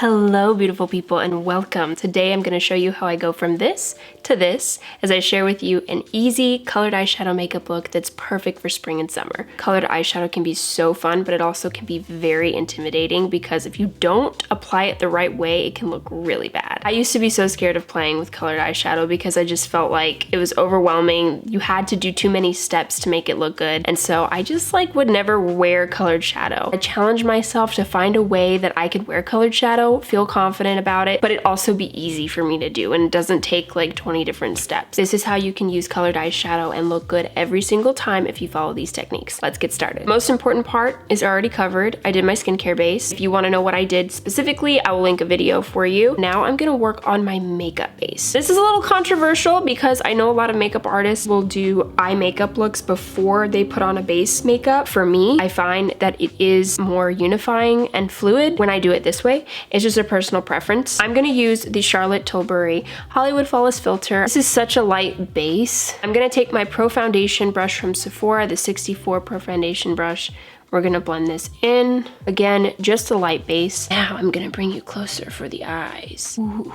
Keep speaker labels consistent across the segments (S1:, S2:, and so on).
S1: Hello beautiful people and welcome. Today I'm going to show you how I go from this to this as I share with you an easy colored eyeshadow makeup look that's perfect for spring and summer. Colored eyeshadow can be so fun, but it also can be very intimidating because if you don't apply it the right way, it can look really bad. I used to be so scared of playing with colored eyeshadow because I just felt like it was overwhelming. You had to do too many steps to make it look good. And so I just would never wear colored shadow. I challenged myself to find a way that I could wear colored shadow, feel confident about it, but it also be easy for me to do and it doesn't take like 20 different steps. This is how you can use colored eyeshadow and look good every single time if you follow these techniques. Let's get started. Most important part is already covered. I did my skincare base. If you want to know what I did specifically, I will link a video for you. Now I'm gonna work on my makeup base. This is a little controversial because I know a lot of makeup artists will do eye makeup looks before they put on a base makeup. For me, I find that it is more unifying and fluid when I do it this way. It's just a personal preference. I'm gonna use the Charlotte Tilbury Hollywood Flawless Filter. This is such a light base. I'm gonna take my Pro Foundation brush from Sephora, the 64 Pro Foundation brush. We're gonna blend this in. Again, just a light base. Now I'm gonna bring you closer for the eyes. Ooh.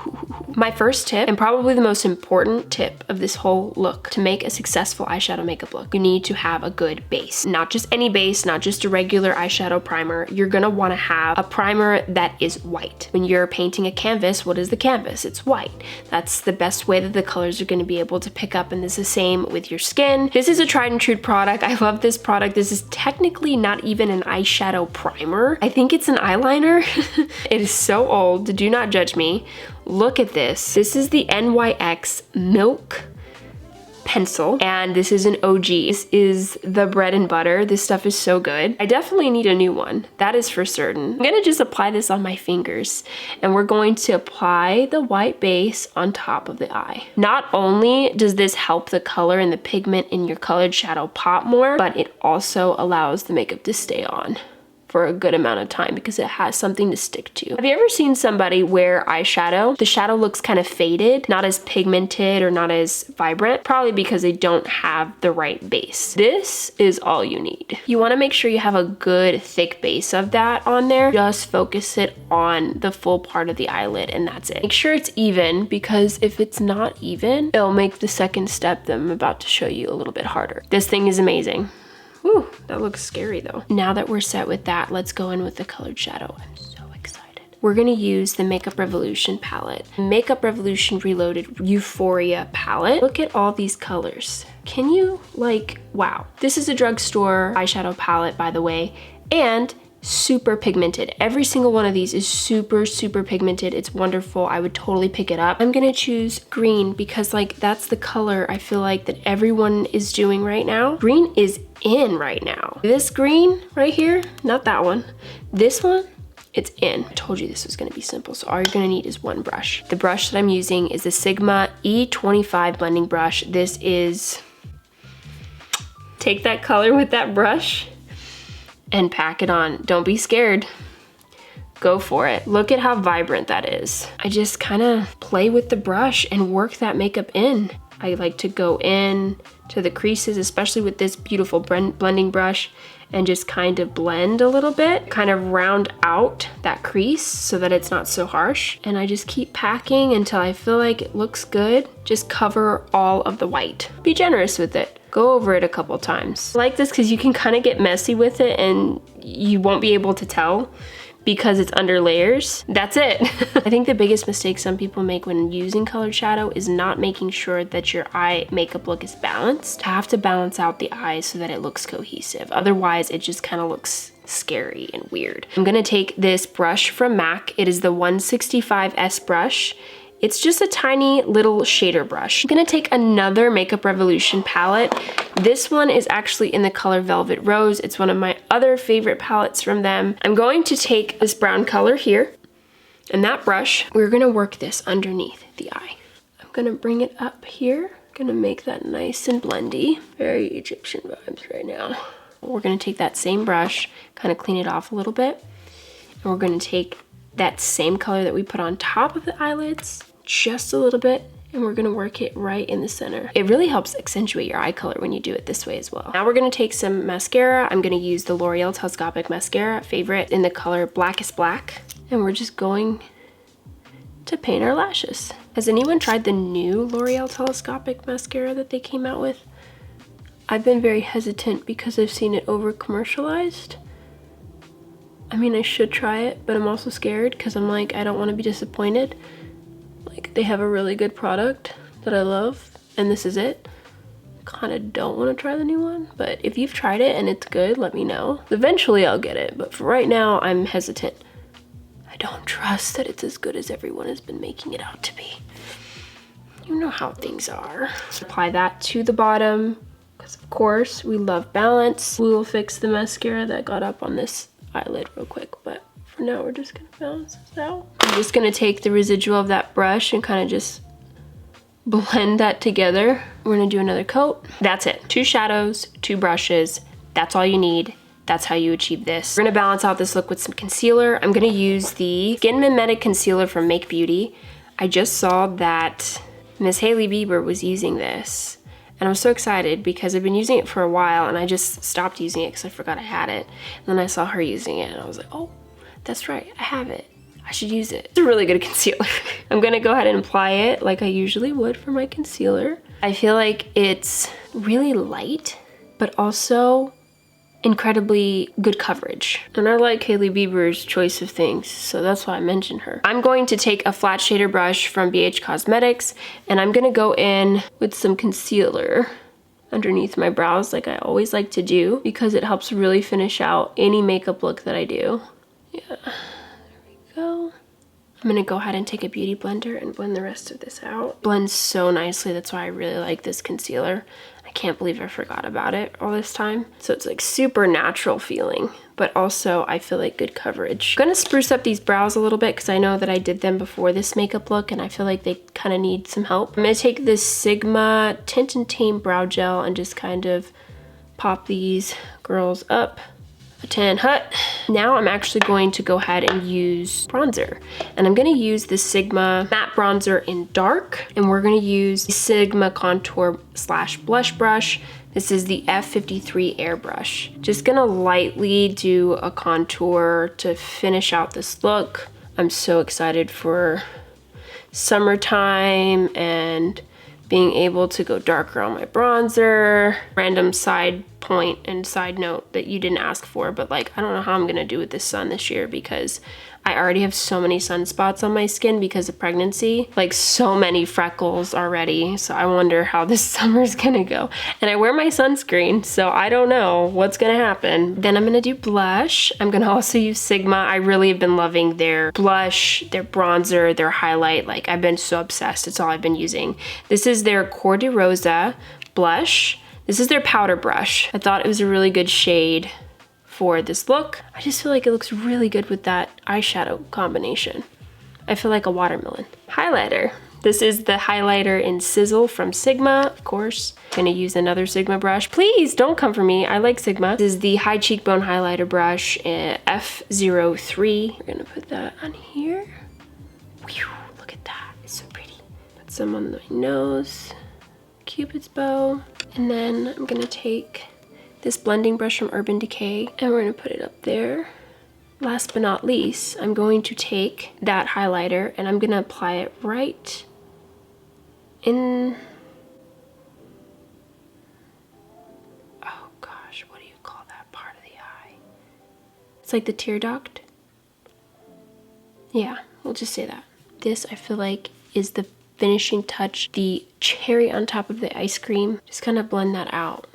S1: My first tip, and probably the most important tip of this whole look, to make a successful eyeshadow makeup look, you need to have a good base. Not just any base, not just a regular eyeshadow primer. You're gonna wanna have a primer that is white. When you're painting a canvas, what is the canvas? It's white. That's the best way that the colors are gonna be able to pick up, and this is the same with your skin. This is a tried and true product. I love this product. This is technically not even an eyeshadow primer. I think it's an eyeliner. It is so old. Do not judge me. Look at this. This is the NYX Milk pencil, and this is an OG. This is the bread and butter. This stuff is so good. I definitely need a new one. That is for certain. I'm gonna just apply this on my fingers, and we're going to apply the white base on top of the eye. Not only does this help the color and the pigment in your colored shadow pop more, but it also allows the makeup to stay on for a good amount of time because it has something to stick to. Have you ever seen somebody wear eyeshadow? The shadow looks kind of faded, not as pigmented or not as vibrant, probably because they don't have the right base. This is all you need. You wanna make sure you have a good thick base of that on there. Just focus it on the full part of the eyelid and that's it. Make sure it's even because if it's not even, it'll make the second step that I'm about to show you a little bit harder. This thing is amazing. Ooh, that looks scary though. Now that we're set with that, let's go in with the colored shadow. I'm so excited. We're gonna use the Makeup Revolution palette. Makeup Revolution Reloaded Euphoria palette. Look at all these colors. Can you wow. This is a drugstore eyeshadow palette, by the way, and super pigmented. Every single one of these is super pigmented. It's wonderful. I would totally pick it up. I'm gonna choose green because that's the color I feel like that everyone is doing right now. Green is in right now. This green right here, not that one. This one, it's in. I told you this was gonna be simple, so all you're gonna need is one brush. The brush that I'm using is the Sigma E25 blending brush. This is, take that color with that brush and pack it on. Don't be scared. Go for it. Look at how vibrant that is. I just kind of play with the brush and work that makeup in. I like to go in to the creases, especially with this beautiful blending brush, and just kind of blend a little bit, kind of round out that crease so that it's not so harsh. And I just keep packing until I feel like it looks good. Just cover all of the white. Be generous with it. Go over it a couple times. I like this because you can kind of get messy with it and you won't be able to tell because it's under layers. That's it. I think the biggest mistake some people make when using colored shadow is not making sure that your eye makeup look is balanced. You have to balance out the eyes so that it looks cohesive. Otherwise, it just kind of looks scary and weird. I'm gonna take this brush from MAC. It is the 165S brush. It's just a tiny little shader brush. I'm gonna take another Makeup Revolution palette. This one is actually in the color Velvet Rose. It's one of my other favorite palettes from them. I'm going to take this brown color here, and that brush, we're gonna work this underneath the eye. I'm gonna bring it up here. Gonna make that nice and blendy. Very Egyptian vibes right now. We're gonna take that same brush, kind of clean it off a little bit, and we're gonna take that same color that we put on top of the eyelids, just a little bit, and we're gonna work it right in the center. It really helps accentuate your eye color when you do it this way as well. Now we're gonna take some mascara. I'm gonna use the L'Oreal Telescopic Mascara, favorite, in the color Blackest Black. And we're just going to paint our lashes. Has anyone tried the new L'Oreal telescopic mascara that they came out with? I've been very hesitant because I've seen it over commercialized. I mean, I should try it, but I'm also scared because I'm like, I don't want to be disappointed. Like, they have a really good product that I love, and this is it. Kind of don't want to try the new one, but if you've tried it and it's good, let me know. Eventually I'll get it, but for right now, I'm hesitant. I don't trust that it's as good as everyone has been making it out to be. You know how things are. Apply that to the bottom, because of course we love balance. We will fix the mascara that got up on this eyelid real quick, but for now we're just gonna balance this out. I'm just gonna take the residual of that brush and kind of just blend that together. We're gonna do another coat. That's it. 2 shadows, 2 brushes. That's all you need. That's how you achieve this. We're gonna balance out this look with some concealer. I'm gonna use the Skin Mimetic Concealer from Make Beauty. I just saw that Miss Hailey Bieber was using this, and I'm so excited because I've been using it for a while and I just stopped using it because I forgot I had it. And then I saw her using it and I was like, oh, that's right, I have it. I should use it. It's a really good concealer. I'm gonna go ahead and apply it like I usually would for my concealer. I feel like it's really light, but also incredibly good coverage. And I like Hailey Bieber's choice of things, so that's why I mentioned her. I'm going to take a flat shader brush from BH Cosmetics, and I'm gonna go in with some concealer underneath my brows like I always like to do, because it helps really finish out any makeup look that I do. Yeah. Go. I'm gonna go ahead and take a beauty blender and blend the rest of this out. Blends so nicely, that's why I really like this concealer. I can't believe I forgot about it all this time. So it's like super natural feeling, but also I feel like good coverage. I'm gonna spruce up these brows a little bit because I know that I did them before this makeup look and I feel like they kind of need some help. I'm gonna take this Sigma Tint and Tame Brow Gel and just kind of pop these girls up. A tan hut. Now I'm actually going to go ahead and use bronzer, and I'm going to use the Sigma matte bronzer in dark, and we're going to use the Sigma contour slash blush brush. This is the F53 airbrush. Just gonna lightly do a contour to finish out this look. I'm so excited for summertime and being able to go darker on my bronzer. Random side point and side note that you didn't ask for, but like, I don't know how I'm gonna do with this sun this year because I already have so many sunspots on my skin because of pregnancy, like so many freckles already. So I wonder how this summer's gonna go. And I wear my sunscreen, so I don't know what's gonna happen. Then I'm gonna do blush. I'm gonna also use Sigma. I really have been loving their blush, their bronzer, their highlight. Like, I've been so obsessed. It's all I've been using. This is their Cor de Rosa blush. This is their powder brush. I thought it was a really good shade for this look. I just feel like it looks really good with that eyeshadow combination. I feel like a watermelon. Highlighter. This is the highlighter in Sizzle from Sigma, of course. I'm gonna use another Sigma brush. Please don't come for me, I like Sigma. This is the high cheekbone highlighter brush, F03. We're gonna put that on here. Whew, look at that, it's so pretty. Put some on my nose, Cupid's bow. And then I'm gonna take this blending brush from Urban Decay and we're gonna put it up there. Last but not least, I'm going to take that highlighter and I'm gonna apply it right in, oh gosh, what do you call that part of the eye? It's like the tear duct. Yeah, we'll just say that. This, I feel like, is the finishing touch, the cherry on top of the ice cream. Just kind of blend that out.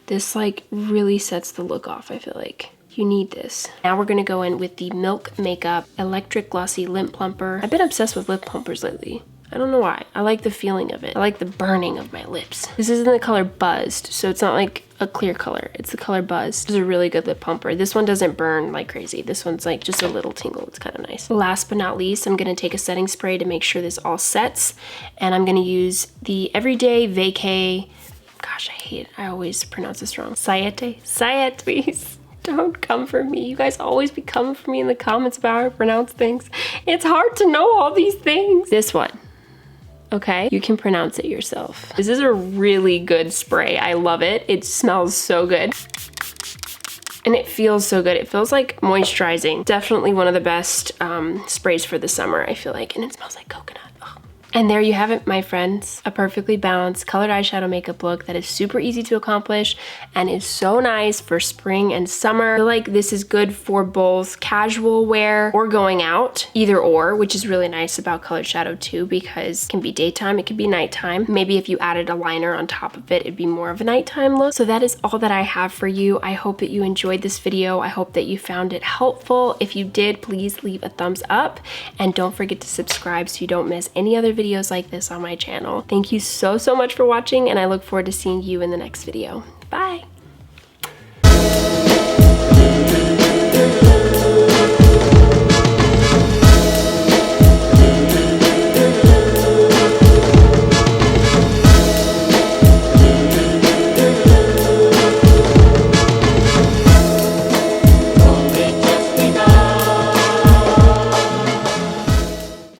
S1: This like really sets the look off, I feel like. You need this. Now we're gonna go in with the Milk Makeup Electric Glossy Lip Plumper. I've been obsessed with lip plumpers lately. I don't know why. I like the feeling of it. I like the burning of my lips. This is in the color Buzzed, so it's not like a clear color. It's the color Buzzed. This is a really good lip plumper. This one doesn't burn like crazy. This one's like just a little tingle. It's kind of nice. Last but not least, I'm gonna take a setting spray to make sure this all sets, and I'm gonna use the Everyday Vacay. Gosh, I hate it. I always pronounce this wrong. Sayete, please. Don't come for me. You guys always be coming for me in the comments about how I pronounce things. It's hard to know all these things. This one, okay? You can pronounce it yourself. This is a really good spray. I love it. It smells so good. And it feels so good. It feels like moisturizing. Definitely one of the best sprays for the summer, I feel like. And it smells like coconut. Oh. And there you have it, my friends. A perfectly balanced colored eyeshadow makeup look that is super easy to accomplish and is so nice for spring and summer. I feel like this is good for both casual wear or going out, either or, which is really nice about colored shadow too, because it can be daytime, it can be nighttime. Maybe if you added a liner on top of it, it'd be more of a nighttime look. So that is all that I have for you. I hope that you enjoyed this video. I hope that you found it helpful. If you did, please leave a thumbs up and don't forget to subscribe so you don't miss any other videos like this on my channel. Thank you so much for watching, and I look forward to seeing you in the next video. Bye!